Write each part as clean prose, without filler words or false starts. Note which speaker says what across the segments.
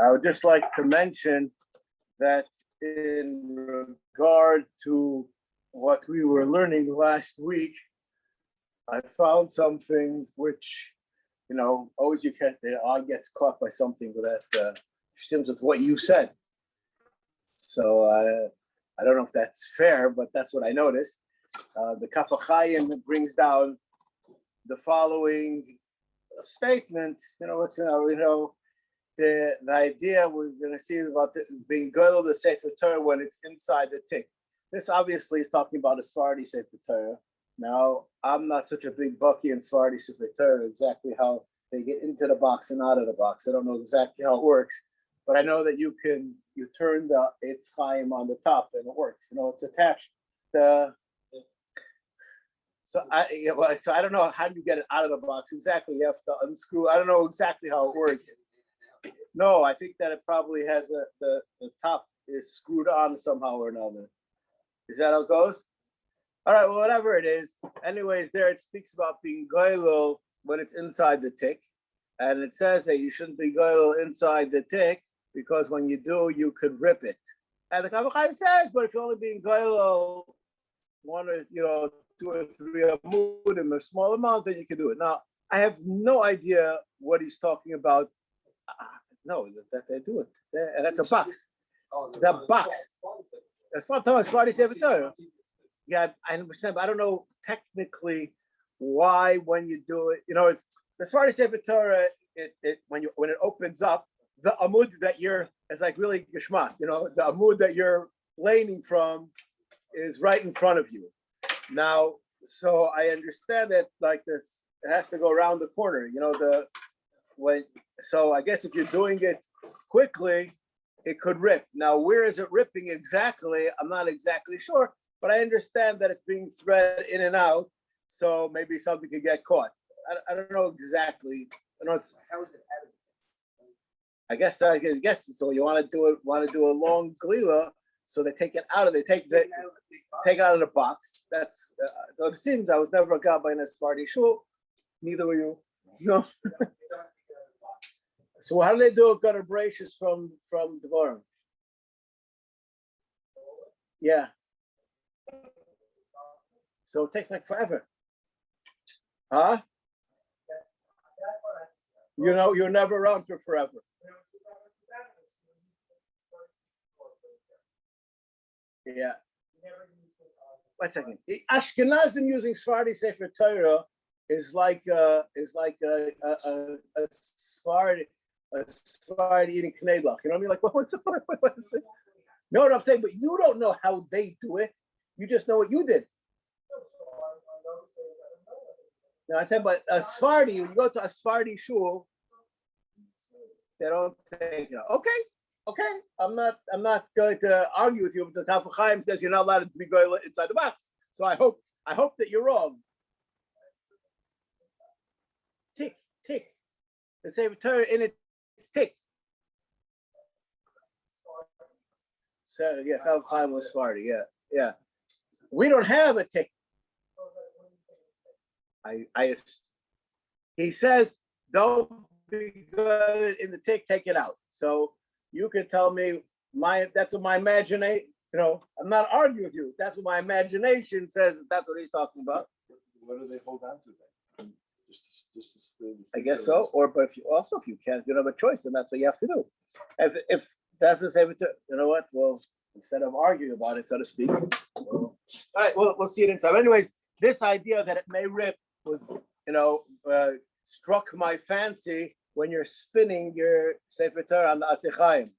Speaker 1: I would just like to mention that in regard to what we were learning last week, I found something which, always the eye gets caught by something that stems with what you said. So I don't know if that's fair, but that's what I noticed. The Kaf HaChaim brings down the following statement. The idea we're going to see is about being good of the Sefer Torah when it's inside the tick. This obviously is talking about a Sephardi Sefer Torah. Now, I'm not such a big bucky in Sephardi Sefer Torah, exactly how they get into the box and out of the box. I don't know exactly how it works, but I know that you turn the Eitz Chaim on the top and it works. It's attached. So I don't know how do you get it out of the box exactly. You have to unscrew. I don't know exactly how it works. No, I think that it probably has the top is screwed on somehow or another. Is that how it goes? All right, well, whatever it is. Anyways, there it speaks about being goylel when it's inside the tick. And it says that you shouldn't be goylel inside the tick because when you do, you could rip it. And the Kaf HaChaim says, but if you're only being goylel one or, 2 or 3 amud in a small amount, then you can do it. Now, I have no idea what he's talking about. No, that they do it. And that's a box. That box. That's what I'm talking about. Sephardi Sefer Torah. Yeah, I understand, but I don't know technically why when you do it. It's the Sephardi Sefer Torah. When it opens up, the amud that it's like really geschmack. The amud that you're laning from is right in front of you. Now, so I understand that like this, it has to go around the corner. So I guess if you're doing it quickly, it could rip. Now, where is it ripping exactly? I'm not exactly sure, but I understand that it's being threaded in and out. So maybe something could get caught. I don't know exactly. How is it added? I guess so. You want to do a long glila, so they take it out of take it out of the box. That's so it seems I was never a guy by a Sephardi shul. Neither were you. So how do they do a gutter bracious from Devarim? Yeah. So it takes like forever. Huh? You're never around for forever. Yeah. Wait a second. Ashkenazim using Sephardi Sefer Torah is like a Sephardi eating knedlach. You know what I mean? Like, what's it? No, what I'm saying, but you don't know how they do it. You just know what you did. No, I said, but a Sephardi, when you go to a Sephardi shul, they don't take it. Okay. I'm not going to argue with you, but the Kaf HaChaim says you're not allowed to be going inside the box. So I hope that you're wrong. Tick. The Sefer Torah in it's tick. So yeah, Kaf HaChaim was Sephardi. Yeah. We don't have a tick. He says, don't be good in the tick, take it out. So you can tell me that's what my imagination, I'm not arguing with you. That's what my imagination says. That's what he's talking about.
Speaker 2: What do they hold on to then?
Speaker 1: I guess so. But if you can't, you don't have a choice, and that's what you have to do. If that's the same, you know what? Well, instead of arguing about it, so to speak. All right, well, we'll see it inside. But anyways, this idea that it may rip was, struck my fancy when you're spinning your Sefer Torah on the Atzei Chaim.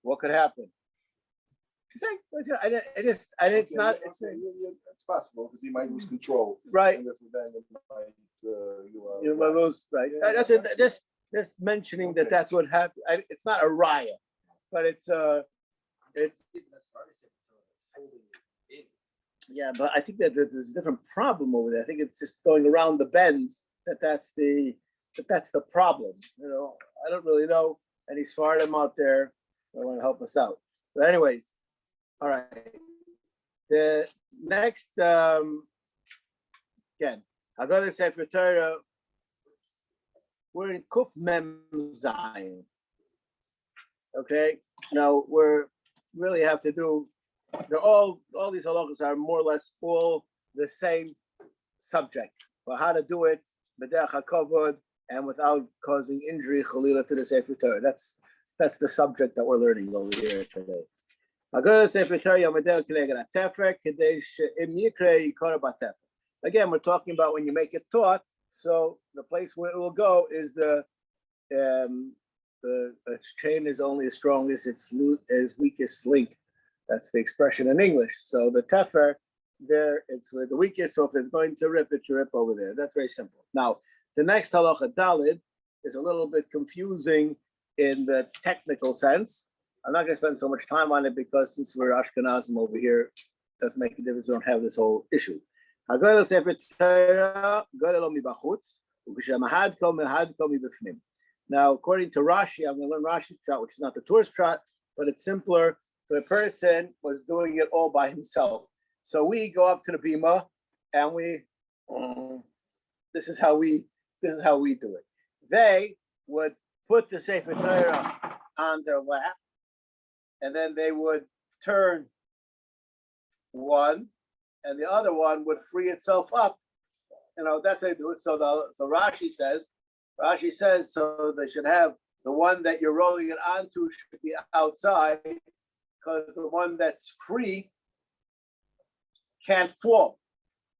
Speaker 1: What could happen? It's
Speaker 2: possible because you might lose control.
Speaker 1: Right.
Speaker 2: And
Speaker 1: you might lose. Right. That's it. Just mentioning that's what happened. It's not a raya, but it's. Yeah, but I think that there's a different problem over there. I think it's just going around the bends. That's the problem. I don't really know any Sfardim out there that want to help us out. But anyways, all right. The next again, I'll go to Sefer Torah. we're in Kuf Mem Zayin. Okay, now we're really have to do. They're all these halachas are more or less all the same subject. But how to do it, b'derech hakavod, and without causing injury, chalila, to the Sefer Torah. That's the subject that we're learning over here today. Again, we're talking about when you make it taut. So the place where it will go is the chain is only as strong as its weakest link. That's the expression in English. So the tefer there, it's where the weakest. So if it's going to rip, it should rip over there. That's very simple. Now, the next halacha dalid is a little bit confusing in the technical sense. I'm not going to spend so much time on it because since we're Ashkenazim over here, it doesn't make a difference. We don't have this whole issue. Now, according to Rashi, I'm going to learn Rashi's shot, which is not the Torah's shot, but it's simpler. The person was doing it all by himself. So we go up to the bima, and this is how we do it. They would put the Sefer Torah on their lap, and then they would turn one, and the other one would free itself up. That's how they do it. So Rashi says, so they should have the one that you're rolling it onto should be outside, because the one that's free can't fall.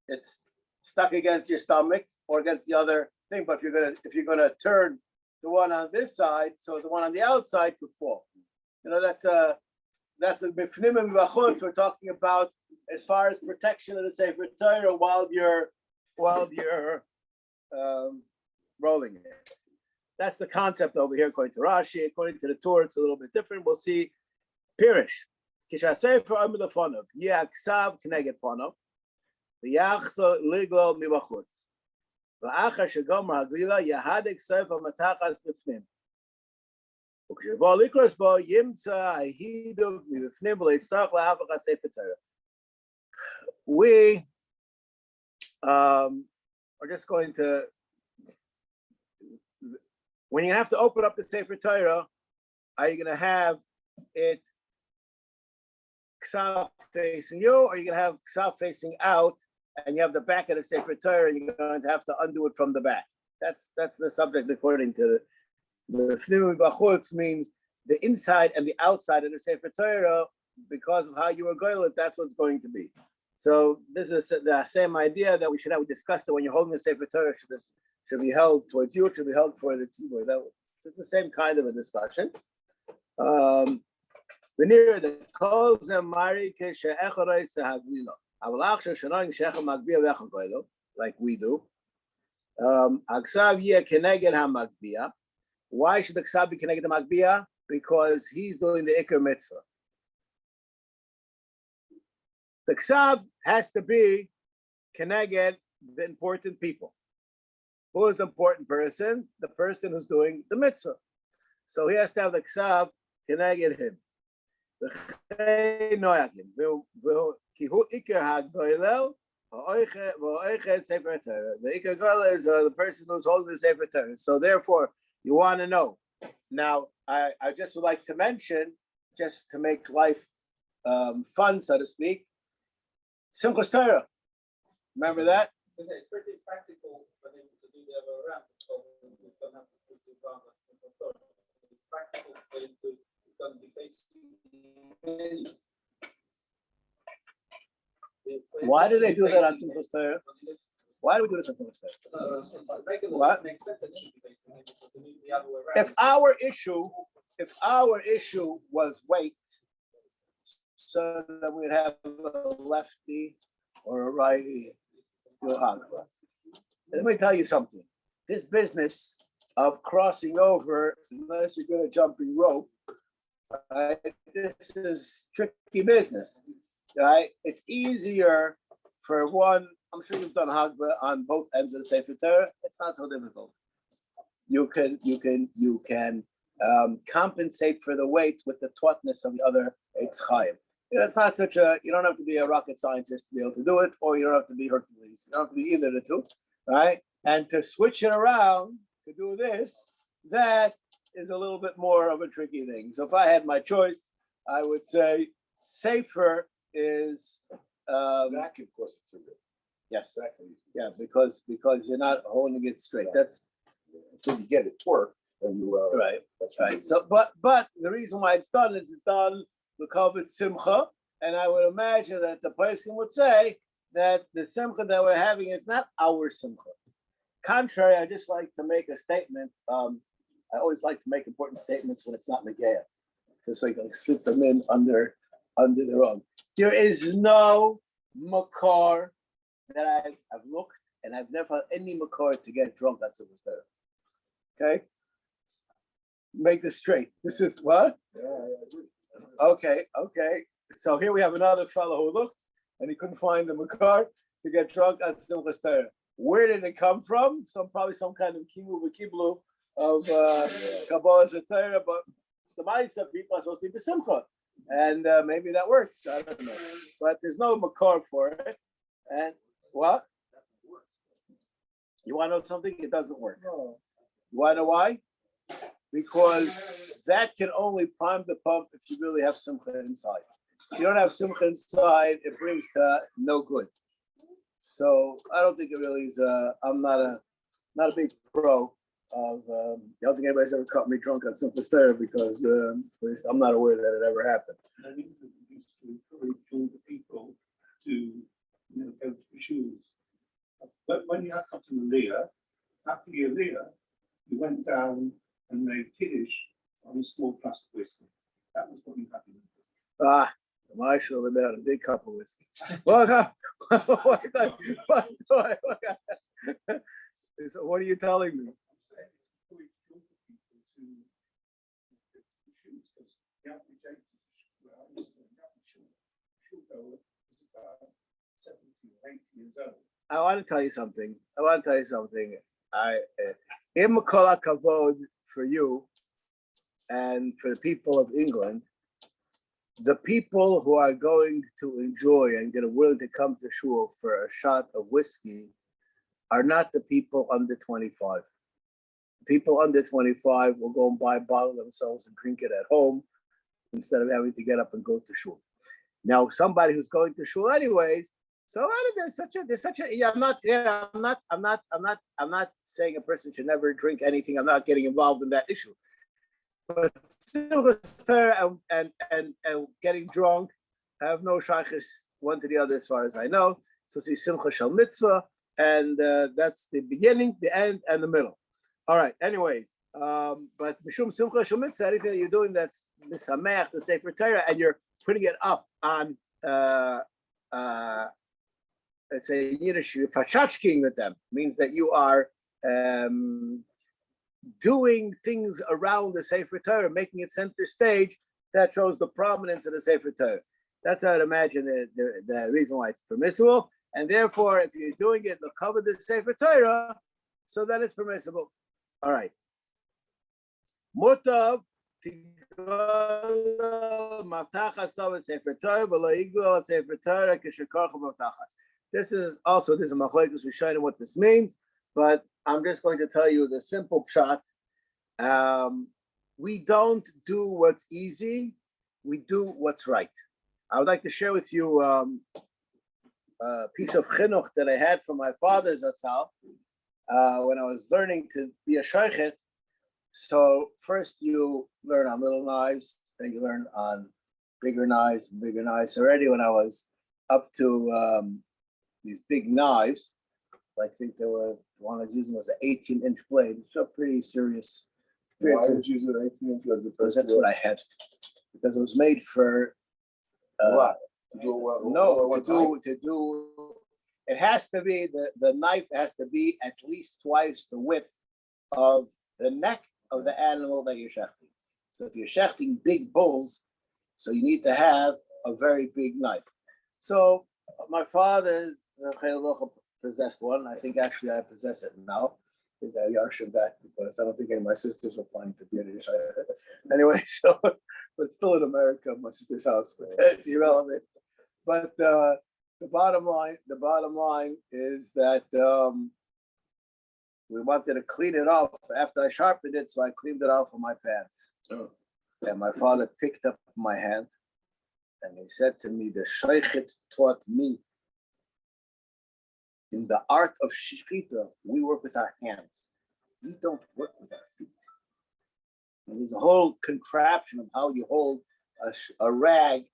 Speaker 1: It's stuck against your stomach or against the other thing. But if you're gonna turn the one on this side, so the one on the outside could fall. That's a bifnim and v'chutz we're talking about as far as protection of the Sefer Torah while you're rolling it. That's the concept over here according to Rashi. According to the Torah, it's a little bit different. We'll see. Pirish. Kishasefer amid lefonav yaksav k'neged ponav v'yachso liglo mivachutz v'achar shegomer haglila yahadik sefer matachas b'fnim וכשבוא לקרוס בו ימצא ההידוק מבפנים ולהצטרך להפך הספר תורה. We are just going to, when you have to open up the Sefer Torah, are you going to have it ksav facing you, or are you going to have ksav facing out, and you have the back of the Sefer Torah, and you're going to have to undo it from the back? That's the subject according to the Fnim B'chutz means the inside and the outside of the Sefer Torah, because of how you were going with, that's what's going to be. So this is the same idea that we discussed it when you're holding the Sefer Torah should be held towards you, it should be held for the tzibur. It's the same kind of a discussion. Like we do. Why should the ksav be connected to Magbia? Because he's doing the Iker mitzvah. The ksav has to be connected the important people. Who is the important person? The person who's doing the mitzvah. So he has to have the ksav connected him. The Iker Goyel is the person who's holding the Sefer Torah. So therefore, you want to know. Now, I just would like to mention, just to make life fun, so to speak, Simchas Torah. Remember that?
Speaker 3: It's pretty practical for him to do the other way around, because he's going to have to put his arm at Simchas Torah. It's practical for him to, it's going to be facing.
Speaker 1: Why do they do that on Simchas Torah? Why do we do this on Simchas Torah? What? If our issue was weight, so that we'd have a lefty or a righty to Hagla. Let me tell you something. This business of crossing over, unless you're going to jumping rope, right, this is tricky business. Right? It's easier for one. I'm sure you've done Hagla on both ends of the Sefer Torah. It's not so difficult. You can compensate for the weight with the tautness of the other Eitz Chaim. It's not such a, you don't have to be a rocket scientist to be able to do it, or you don't have to be Hercules. You don't have to be either of the two, right? And to switch it around, to do this, that is a little bit more of a tricky thing. So if I had my choice, I would say safer is
Speaker 2: That can cause it to rip.
Speaker 1: yes,
Speaker 2: That can.
Speaker 1: yeah, because you're not holding it straight. That's
Speaker 2: Until you get it torqued, and you,
Speaker 1: right.
Speaker 2: that's
Speaker 1: Right. So, but the reason why it's done is it's done the covet simcha, and I would imagine that the person would say that the simcha that we're having is not our simcha. Contrary, I just like to make a statement. I always like to make important statements when it's not negaya, this way you can slip them in under their own. There is no makar that I've looked, and I've never had any makar to get drunk on Simchas Torah. Okay. Make this straight. This is what?
Speaker 2: Yeah, I agree.
Speaker 1: Okay. So here we have another fellow who looked and he couldn't find the makar to get drunk on Simchas Torah. Where did it come from? Probably some kind of kiblu of Kabbalah Torah, but the Ma'aseh people are supposed to be B'simcha, and maybe that works. I don't know, but there's no makar for it. And what? You want to know something? It doesn't work.
Speaker 2: No.
Speaker 1: You want to know why? Because that can only prime the pump if you really have simcha inside. If you don't have simcha inside, it brings to no good. So I don't think it really is. I'm not a big pro of. I don't think anybody's ever caught me drunk on Simchas Torah because at least I'm not aware that it ever happened.
Speaker 4: I think we used to encourage younger people to, go to the shoes. But when you had something to Leah, after your Leah, you went down and made kiddush on a small glass of whiskey. That was what you had to do.
Speaker 1: I should have been out a big cup of whiskey. So what are you telling me?
Speaker 4: I'm saying encourage younger people to go to the shoes because the average age of the average shul goer is about 70 or 80 years old.
Speaker 1: I want to tell you something. Imkala kavod for you and for the people of England, the people who are going to enjoy and get willing to come to shul for a shot of whiskey are not the people under 25. People under 25 will go and buy a bottle themselves and drink it at home instead of having to get up and go to shul. Now, somebody who's going to shul anyways. So there's such a. Yeah, I'm not saying a person should never drink anything. I'm not getting involved in that issue. But and getting drunk have no shaykhis one to the other as far as I know. So see simcha shel mitzvah, and that's the beginning, the end, and the middle. All right. Anyways, but mishum simcha shel mitzvah, anything that you're doing that's misamech, the sefer Torah, and you're putting it up on let's say Yiddish, fashachking with them means that you are doing things around the Sefer Torah, making it center stage. That shows the prominence of the Sefer Torah. That's how I'd imagine the reason why it's permissible. And therefore, if you're doing it, they'll cover the Sefer Torah, so that it's permissible. All right. Mutav this is also, there's a machlokes rishonim what this means, but I'm just going to tell you the simple pshat. We don't do what's easy, we do what's right. I would like to share with you a piece of chinuch that I had from my father Zatzal when I was learning to be a shaychet. So first you learn on little knives, then you learn on bigger knives. So already when I was up to these big knives, I think they were, the one I was using was an 18-inch blade. It's a pretty serious.
Speaker 2: Why would you use an 18-inch?
Speaker 1: Because that's what I had. Because it was made for
Speaker 2: what? To do what?
Speaker 1: To do. It has to be the knife has to be at least twice the width of the neck of the animal that you're shechting. So if you're shechting big bulls, so you need to have a very big knife. So my father possessed one. I think actually I possess it now. I think I yarshiv that because I don't think any of my sisters were planning to get it. Anyway, so but it's still in America, my sister's house, but it's irrelevant. But the bottom line is that we wanted to clean it off after I sharpened it, so I cleaned it off of my pants.
Speaker 2: Oh.
Speaker 1: And my father picked up my hand and he said to me, the Sheikhet taught me in the art of Shechita, we work with our hands. We don't work with our feet. And there's a whole contraption of how you hold a rag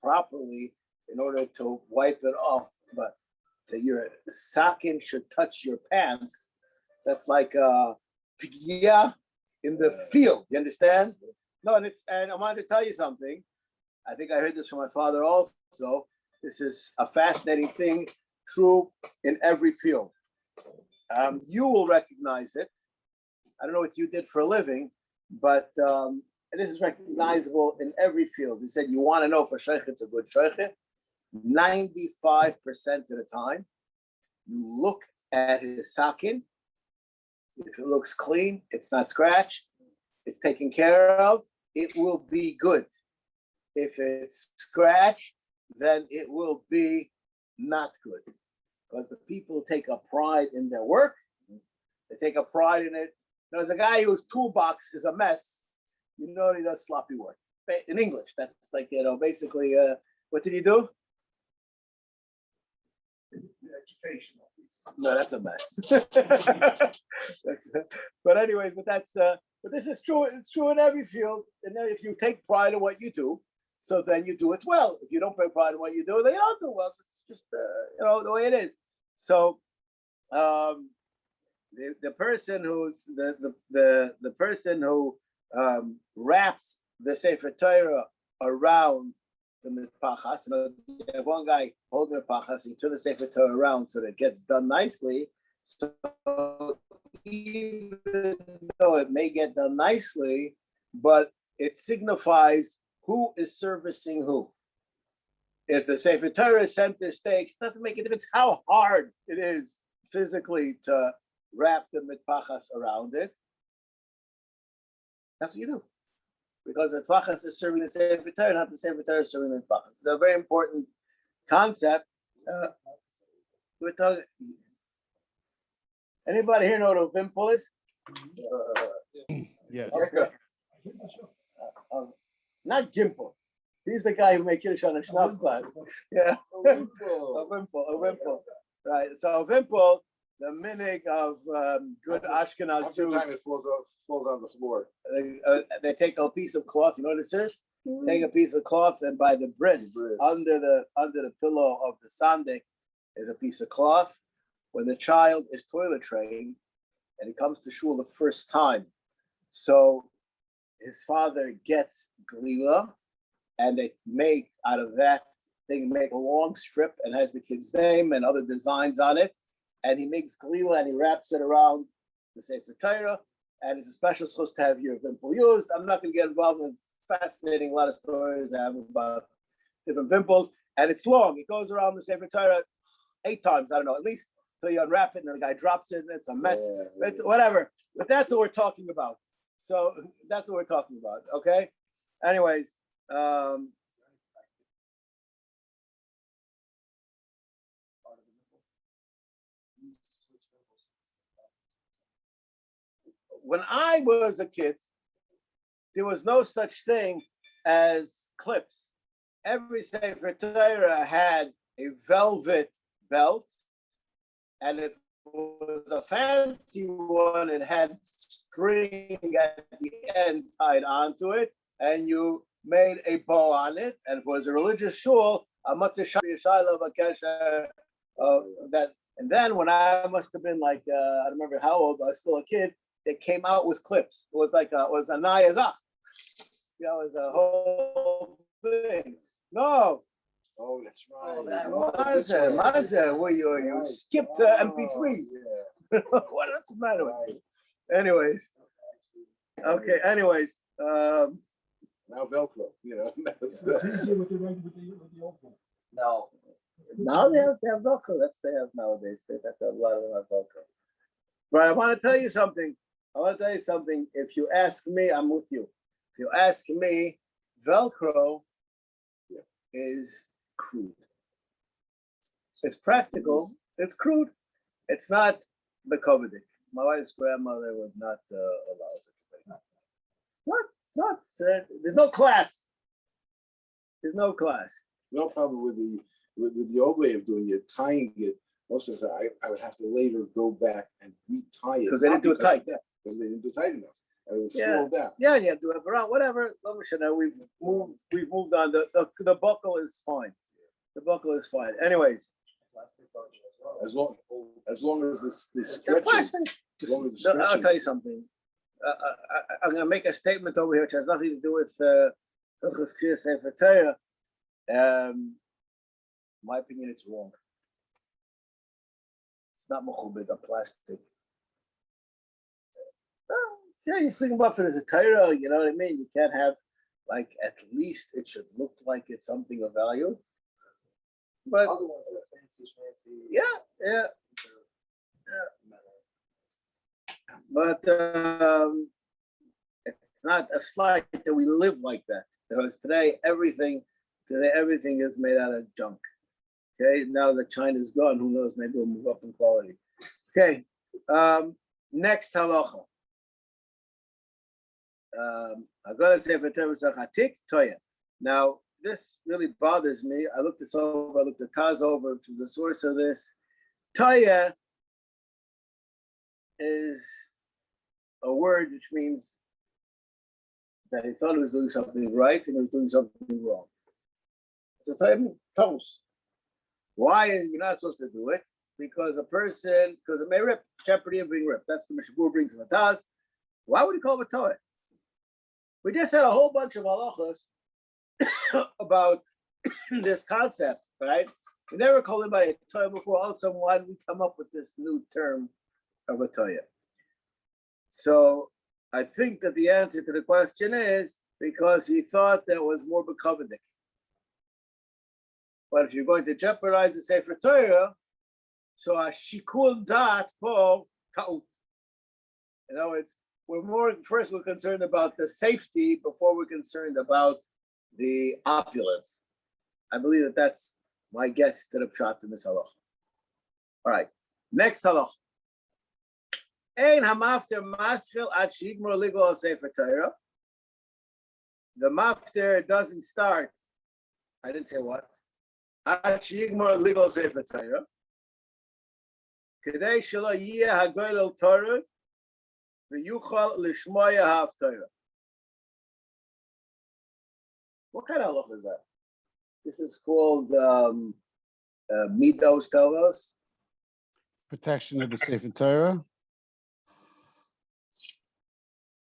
Speaker 1: properly in order to wipe it off. But your sakin should touch your pants. That's like a pigya in the field. You understand? No, and I wanted to tell you something. I think I heard this from my father also. This is a fascinating thing, true in every field. You will recognize it. I don't know what you did for a living, but this is recognizable in every field. He said, you want to know if a sheikh a good sheikh? 95% of the time, you look at his sakin. If it looks clean, it's not scratched, it's taken care of, it will be good. If it's scratched, then it will be not good. Because the people take a pride in their work, they take a pride in it. There's a guy whose toolbox is a mess, he does sloppy work. In English, that's like, basically, what did he do?
Speaker 4: Education office.
Speaker 1: No, that's a mess. But anyways, but this is true. It's true in every field. And then if you take pride in what you do, so then you do it well. If you don't take pride in what you do, then you don't do well. It's just the way it is. So the person who's the person who wraps the Sefer Torah around the mitpachas. You have one guy holding the pachas, you turn the Sefer Torah around so that it gets done nicely. So even though it may get done nicely, but it signifies who is servicing who. If the Sefer Torah is center stage, it doesn't make a difference how hard it is physically to wrap the mitpachas around it. That's what you do. Because the Pachas is serving the Sefer Torah, not the Sefer Torah is serving the Pachas. It's a very important concept. We're talking. Anybody here know what a Vimple is?
Speaker 5: Yes.
Speaker 1: Okay. Not Gimple. He's the guy who made Kiddush on a Schnaps class. Yeah. A Vimple. Right. So a Vimple, the minig of good Ashkenaz Jews.
Speaker 2: Sometimes it falls on the floor.
Speaker 1: They take a piece of cloth. You know what this is? Take a piece of cloth, and by the bris, under the pillow of the sandik is a piece of cloth. When the child is toilet trained and he comes to shul the first time, so his father gets glila, and they make out of that thing, make a long strip and has the kid's name and other designs on it, and he makes glila and he wraps it around the Sefer Torah. And it's a special supposed to have your vimple used. I'm not going to get involved in fascinating a lot of stories I have about different vimples. And it's long. It goes around the Sefer Torah 8 times, I don't know, at least until you unwrap it and then the guy drops it and it's a mess. Yeah. It's whatever. But that's what we're talking about. So that's what we're talking about. Okay. Anyways, when I was a kid, there was no such thing as clips. Every Sefer Torah had a velvet belt, and it was a fancy one. It had string at the end tied onto it, and you made a bow on it. And if it was a religious shul, a matzah shayla v'kesher, that. And then when I must have been like, I don't remember how old, but I was still a kid, they came out with clips. It was like it was a nayazach. It was a whole thing. No.
Speaker 2: Oh, that's right.
Speaker 1: Mazda, where you skipped MP3s. Yeah. What's the matter with you? Anyways. Okay, anyways.
Speaker 2: Now Velcro,
Speaker 4: It's easier with the old one.
Speaker 1: No. Now they have Velcro. That's they have nowadays. They have a lot of them have Velcro. But I want to tell you something. If you ask me, I'm with you. If you ask me, Velcro is crude. It's practical. It's crude. It's not the coveted. My wife's grandmother would not allow such a thing. What? It's not. There's no class. There's no class.
Speaker 2: No problem with the old way of doing it, tying it. Most of the time, I would have to later go back and retie it.
Speaker 1: Because they didn't do it
Speaker 2: Not
Speaker 1: tight.
Speaker 2: Because they didn't do it tight enough. And it would
Speaker 1: Yeah.
Speaker 2: fall down.
Speaker 1: Yeah, you have to do it around, whatever. We've moved on. The buckle is fine. The buckle is fine. Anyways.
Speaker 2: As long as the
Speaker 1: Yeah,
Speaker 2: stretching,
Speaker 1: plastic.
Speaker 2: as long as the
Speaker 1: No, I'll
Speaker 2: stretching.
Speaker 1: tell you something. I'm going to make a statement over here which has nothing to do with Hilchos Kriyas Sefer Torah. My opinion, it's wrong. It's not mechubed, a plastic. Yeah, you're speaking about for the Torah, you know what I mean? You can't have, like, at least it should look like it's something of value. But
Speaker 5: Other ones are fancy.
Speaker 1: yeah. But it's not a slight that we live like that. Because today everything is made out of junk. Okay, now that China's gone, who knows? Maybe we'll move up in quality. Okay, next halacha. I'm gonna say for Chatik Toya. Now this really bothers me. I looked this over. I looked the Taz over, which is the source of this. Toya is a word which means that he thought he was doing something right and he was doing something wrong. So toast. Why are you not supposed to do it? Because it may rip, jeopardy of being ripped. That's the Mishabur brings in the Taz. Why would he call it Torah? We just had a whole bunch of halachos about this concept, right? We never called anybody a Torah before. All of a sudden, why did we come up with this new term of a Torah? So I think that the answer to the question is because he thought that was more bekovedik. But if you're going to jeopardize the Sefer Torah, so a shikul dat po ta'ut. In other words, we're concerned about the safety before we're concerned about the opulence. I believe that that's my guess to the pshat in this halach. All right, next halach. Ein hamafter maschil ad shigmor ligo al Sefer Torah. The mafter doesn't start. I didn't say what. Ad shigmor ligo al Sefer Torah. Kedei shelo yeh hagoy el Torah v'yuchal lishmoya haftorah. What kind of halach is that? This is called midos tovos.
Speaker 6: Protection of the Sefer Torah.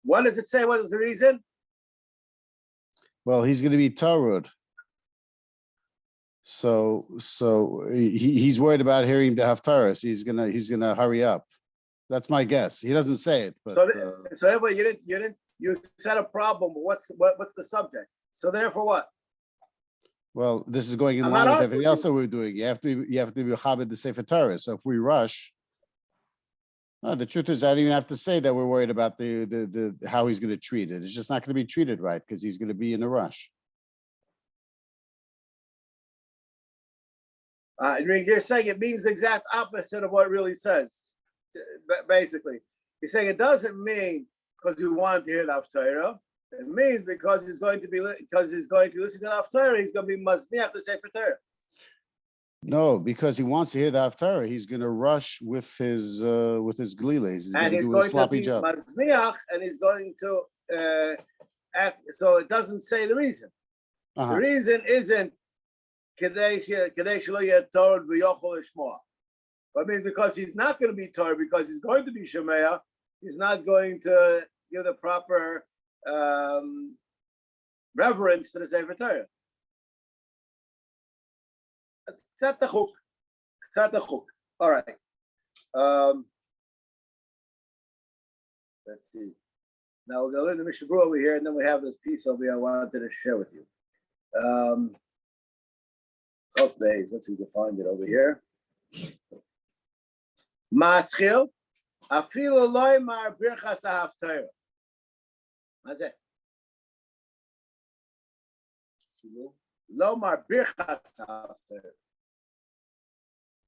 Speaker 1: What does it say? What is the reason?
Speaker 6: Well, he's going to be Torah. So he's worried about hearing the Haftarah. So he's gonna hurry up. That's my guess. He doesn't say it, but
Speaker 1: So anyway, you said a problem. But what's the subject? So therefore, what?
Speaker 6: well, this is going in
Speaker 1: I'm
Speaker 6: line
Speaker 1: not
Speaker 6: with everything
Speaker 1: arguing.
Speaker 6: else that we're doing. You have to be chabed the Sefer Torah. So if we rush, the truth is, I don't even have to say that we're worried about the how he's going to treat it. It's just not going to be treated right because he's going to be in a rush.
Speaker 1: You're saying it means the exact opposite of what it really says. Basically, you're saying it doesn't mean because you wanted to hear the Haftarah. It means because he's going to listen to the Haftarah, he's going to be mazniach the Sefer Torah.
Speaker 6: No, because he wants to hear the Haftarah. He's going to rush with his gleiles. He's going
Speaker 1: And
Speaker 6: to
Speaker 1: he's
Speaker 6: do a
Speaker 1: going to
Speaker 6: sloppy
Speaker 1: be
Speaker 6: job.
Speaker 1: mazniach, and he's going to act. So it doesn't say the reason. The reason isn't Kadei shelo yeh Torah v'yochol lishmoa. But it means because he's not going to be Torah, because he's going to be Shemaya, he's not going to give the proper reverence to the Sefer Torah. That's not the hook. It's not the hook. All right. Let's see. Now we're going to learn the Mishnah Berurah over here, and then we have this piece over here I wanted to share with you. Let's see if we can find it over here. Maschil, afilu loy mar birchas haftarah. What's that? Lo mar birchas haftarah.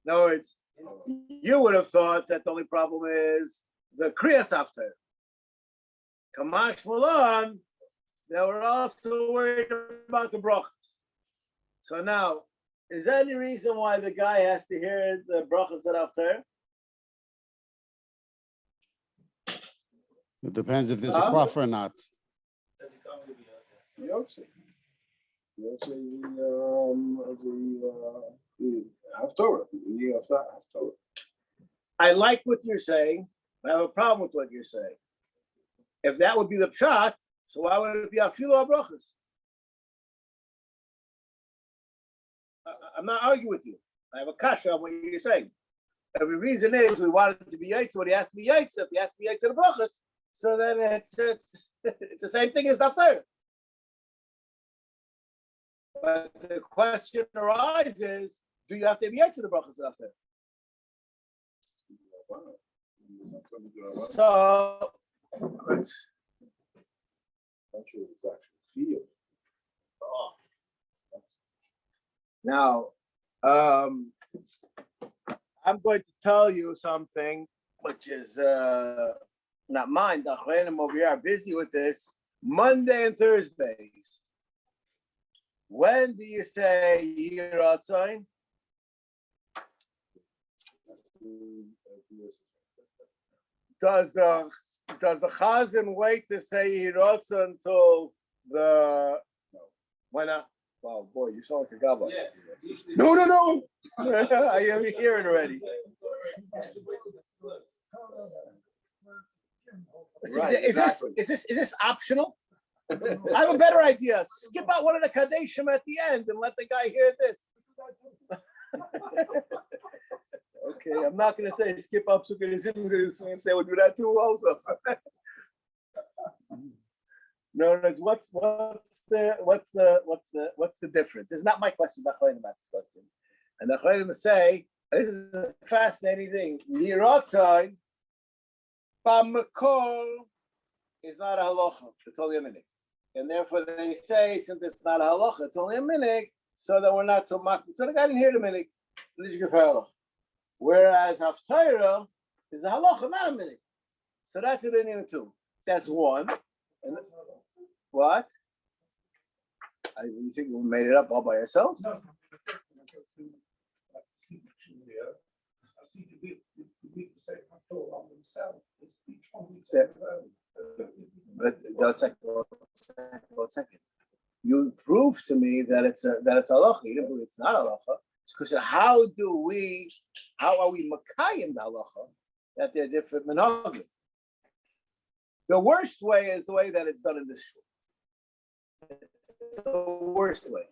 Speaker 1: In other words, you would have thought that the only problem is the Kriyas after. Kamash Malon, they were also worried about the brachas. So now, is there any reason why the guy has to hear the brachas after?
Speaker 6: It depends if there's a quaff or not.
Speaker 2: Yotze. Yotze, the Haftorah, the Haftorah.
Speaker 1: I like what you're saying, but I have a problem with what you're saying. If that would be the pshat, so why would it be afilu brachas? I'm not arguing with you. I have a kasha on what you're saying. Every reason is we want it to be yaitz, what he has to be yaitz. If he has to be yaitz in the brachas, so then it's the same thing as daftar. But the question arises: do you have to be yaitz in the brachas daftar? So now, I'm going to tell you something which is not mine. The Achronim over here are busy with this. Monday and Thursdays. When do you say Yiratzon? Does the Chazan wait to say Yiratzon until the when? Oh boy, you sound like a gabbai.
Speaker 3: Yes.
Speaker 1: No. I am hearing already.
Speaker 2: Right, exactly.
Speaker 1: Is this optional? I have a better idea. Skip out one of the Kadeshim at the end and let the guy hear this. Okay, I'm not going to say skip up. So going to say we'll do that too also. No, it's what's the difference? It's not my question. Not Chayim asked this question, and the Chayim say this is a fascinating thing. Yiratzon b'makor is not a halacha; it's only a minhag, and therefore they say since it's not a halacha, it's only a minhag, so that we're not so much. So the guy didn't hear the minhag. Whereas haftarah is a halacha, not a minhag. So that's it in two. That's one. And what? You think you made it up all by yourselves?
Speaker 4: No. I see the week to say Haftorah on themselves. It's each one we take
Speaker 1: But one second. You prove to me that it's halacha. You don't believe it's not halacha. It's because how are we makayim the halacha that they're different minhagim? The worst way is the way that it's done in this shul. It's the worst way.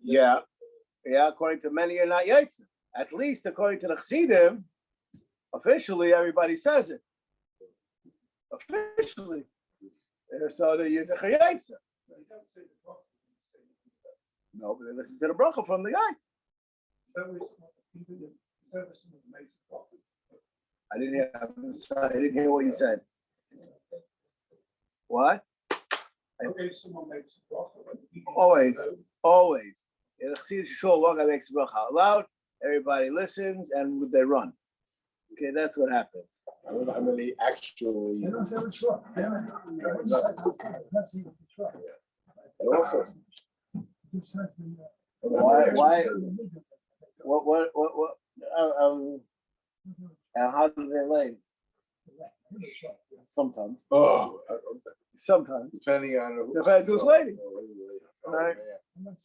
Speaker 1: Yeah, according to many, you're not yaitz. At least according to the Chassidim, officially everybody says it. Officially. So they use a yaitz. No, but they listen to the bracha from the guy. I didn't hear what you said. What? Always. In a Chassidish shul, one guy makes a bracha out loud, everybody listens, and they run. Okay, that's what happens.
Speaker 2: I don't know how many actually. And also.
Speaker 1: Why? What? How do they lay? Sometimes.
Speaker 2: Oh,
Speaker 1: Sometimes.
Speaker 2: depending on
Speaker 1: Depends who's waiting.
Speaker 2: Oh,
Speaker 1: Right.
Speaker 2: man.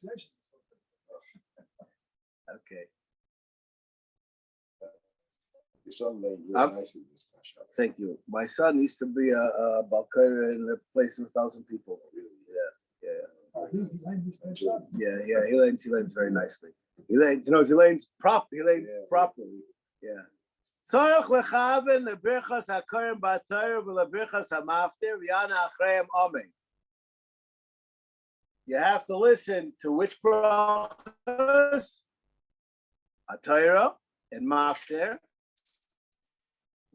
Speaker 1: Okay.
Speaker 2: Your son laid really nicely this past shot.
Speaker 1: Thank you. My son used to be a balkar in a place with 1,000 people. Yeah. He lanes very nicely. He lanes properly. Yeah. Tzorach lechaven lebrichas hakarim b'atayr v'lebrichas hamaftir v'yana achrayim omen. You have to listen to which brachas, atayra and maftir.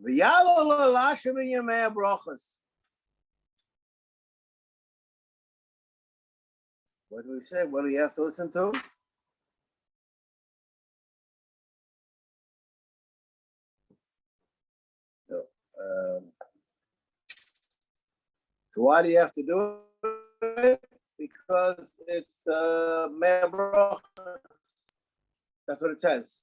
Speaker 1: V'yalo l'lashim in yemei brachas. What do we say? What do you have to listen to? So why do you have to do it? Because it's Me'er. That's what it says.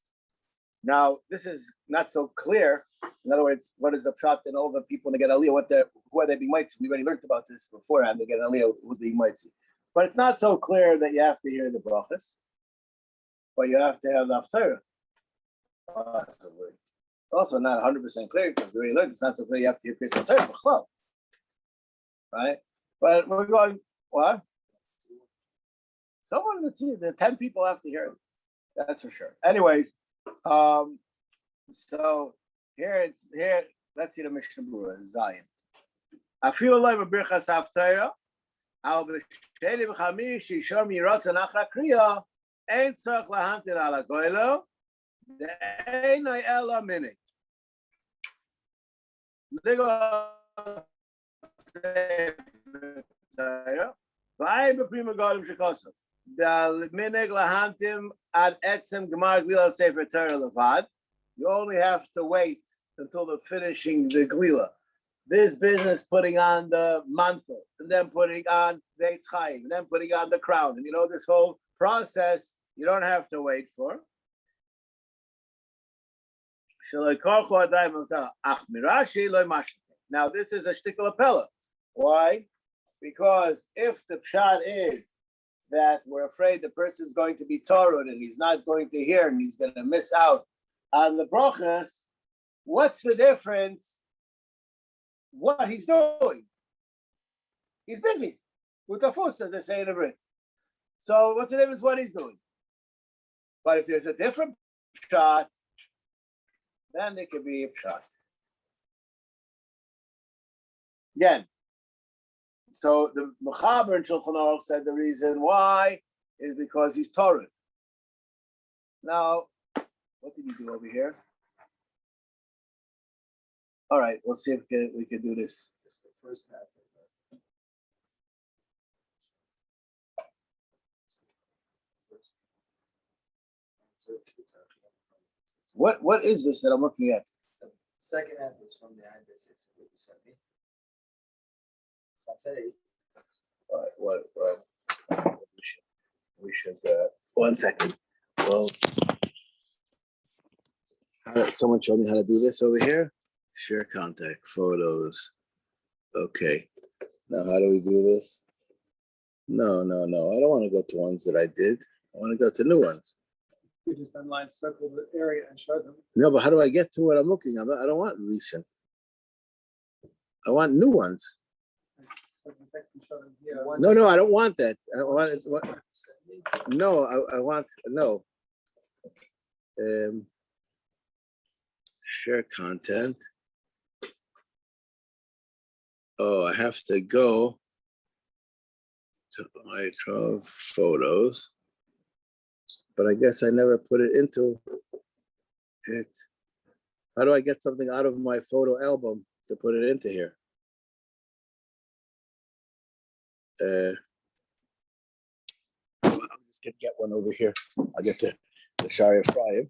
Speaker 1: Now, this is not so clear. In other words, what is the pshat in all the people when they get aliyah? Who are they being mitzi? We already learned about this beforehand. They get aliyah who they mitzi. But it's not so clear that you have to hear the brachas, but you have to have the haftarah. Possibly. It's also not 100% clear because we already learned it's not so clear you have to hear Kriyas Haftarah, right? But we're going, what? Someone that's here, the 10 people have to hear it. That's for sure. Anyways, so here, let's see the Mishnah Berurah, Zion. I feel like a birchas haftarah. Al b'sheni v'chamish yishom yirotza nachra kriya. Ein tzarich lahamtin ala goylo. De'enoi ela minik. Ligo v'ayim b'prima golim shekosom. The minig lahamtim ad etzem gemar glila sefer Torah levad. You only have to wait until the finishing the glila. This business putting on the mantle, and then putting on the Eitz Chaim, and then putting on the crown, and this whole process you don't have to wait for. Now this is a shtickle appella. Why? Because if the pshat is that we're afraid the person is going to be torud and he's not going to hear and he's going to miss out on the brachas, what's the difference? What he's doing? He's busy with the fuss, as they say in the Brit. So what's the difference what he's doing? But if there's a different shot, then there could be a shot. Again, so the Mechaber in Shulchan Aruch said the reason why is because he's Torah. Now, what did he do over here? All right, we'll see if we can do this.
Speaker 5: Just the first half.
Speaker 1: What is this that I'm looking at?
Speaker 5: The second half is from the Ibis, it's what you sent me.
Speaker 1: All right, what we should 1 second. Well, someone showed me how to do this over here. Share contact photos. Okay. Now how do we do this? No. I don't want to go to ones that I did. I want to go to new ones.
Speaker 3: You just online circle the area and show them.
Speaker 1: No, but how do I get to what I'm looking at? I don't want recent. I want new ones. No, I don't want that. I want no, I want no. Share content. Oh, I have to go to my photos, but I guess I never put it into it. How do I get something out of my photo album to put it into here? I'm just gonna get one over here. I'll get the Shari Ephraim.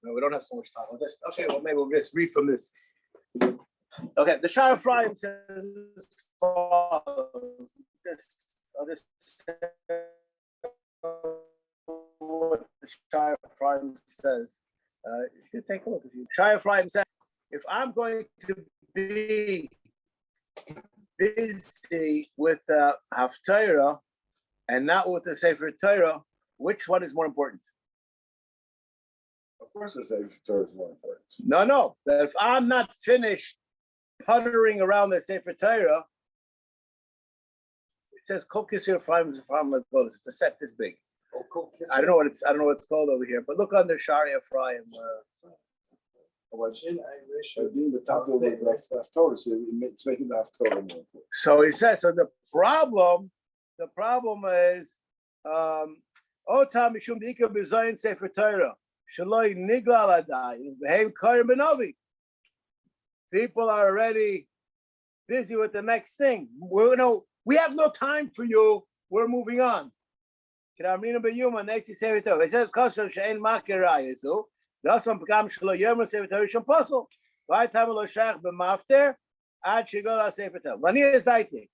Speaker 1: No, we don't have so much time. Okay, well, maybe we'll just read from this. Okay, the Shari Ephraim says, I'll just what the Shari Ephraim says. You should take a look. Shai Ephraim said, if I'm going to be busy with the Haftarah and not with the Sefer Torah, which one is more important?
Speaker 2: Of course, the Sefer Torah is more important.
Speaker 1: No. That if I'm not finished puttering around the Sefer Torah, it says Kol Kisir Ephraim is Ephraim like Golos. It's a set this big. I don't know what it's called over here, but look under Shari Ephraim.
Speaker 2: Being the top of the Torah, so it's making the Torah more important.
Speaker 1: So he says. So the problem is, Otam mishum dika b'zayin sefer Torah shaloi niglal adai v'heim karim b'novi. People are already busy with the next thing. We have no time for you. We're moving on. It says Das on Pagam Shlo Yomer Sefer Torah Shom Posel. Vai Tam Lo Shach B'Mafter Ad Shigol HaSefer Torah. Lani is Daiti.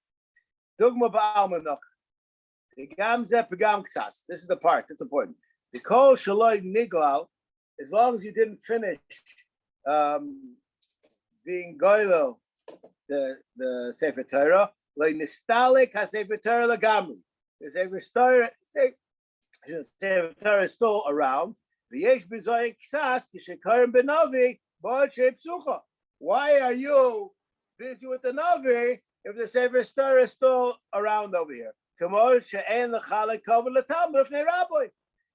Speaker 1: Dugma Ba'al Menach. The Gam Ze Pagam Ksas. This is the part that's important. The Kol Shaloi Niglal, as long as you didn't finish being Goylo, the Sefer Torah, Lo Nistalik HaSefer Torah Lagamri. The Sefer Torah is still around. Why are you busy with the Navi if the Sefer Torah is still around over here? Because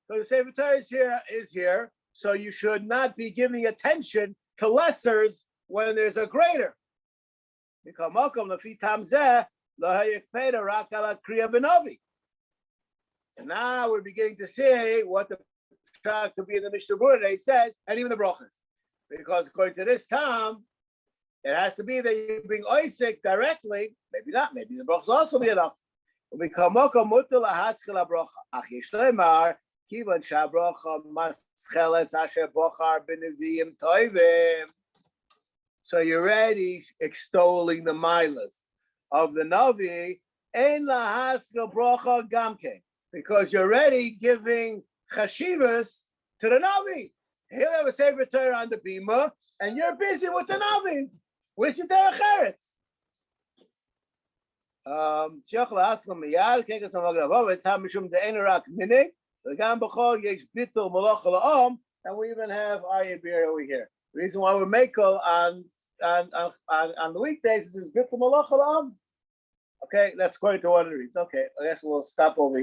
Speaker 1: the Sefer Torah is here, so you should not be giving attention to lessers when there's a greater. So now we're beginning to see what the pshat could be in the Mishnah Berurah. He says, and even the brachas, because according to this Tom, it has to be that you're being oisik directly. Maybe not. Maybe the brachas also be enough. We come mutal haskell bracha. Ach yishleimar kivan shabracha mascheles asher bochar b'neviim toivim. So you're already extolling the milas of the Navi. Ein lahaskel bracha gamke. Because you're already giving chashivas to the Navi. He'll have a Sefer Torah on the bima, and you're busy with the Navi. Where's your derech eretz? And we even have Aryeh beer over here. The reason why we're makel on the weekdays is bittul malach ha'am. Okay, that's according to one of the reasons. Okay, I guess we'll stop over here.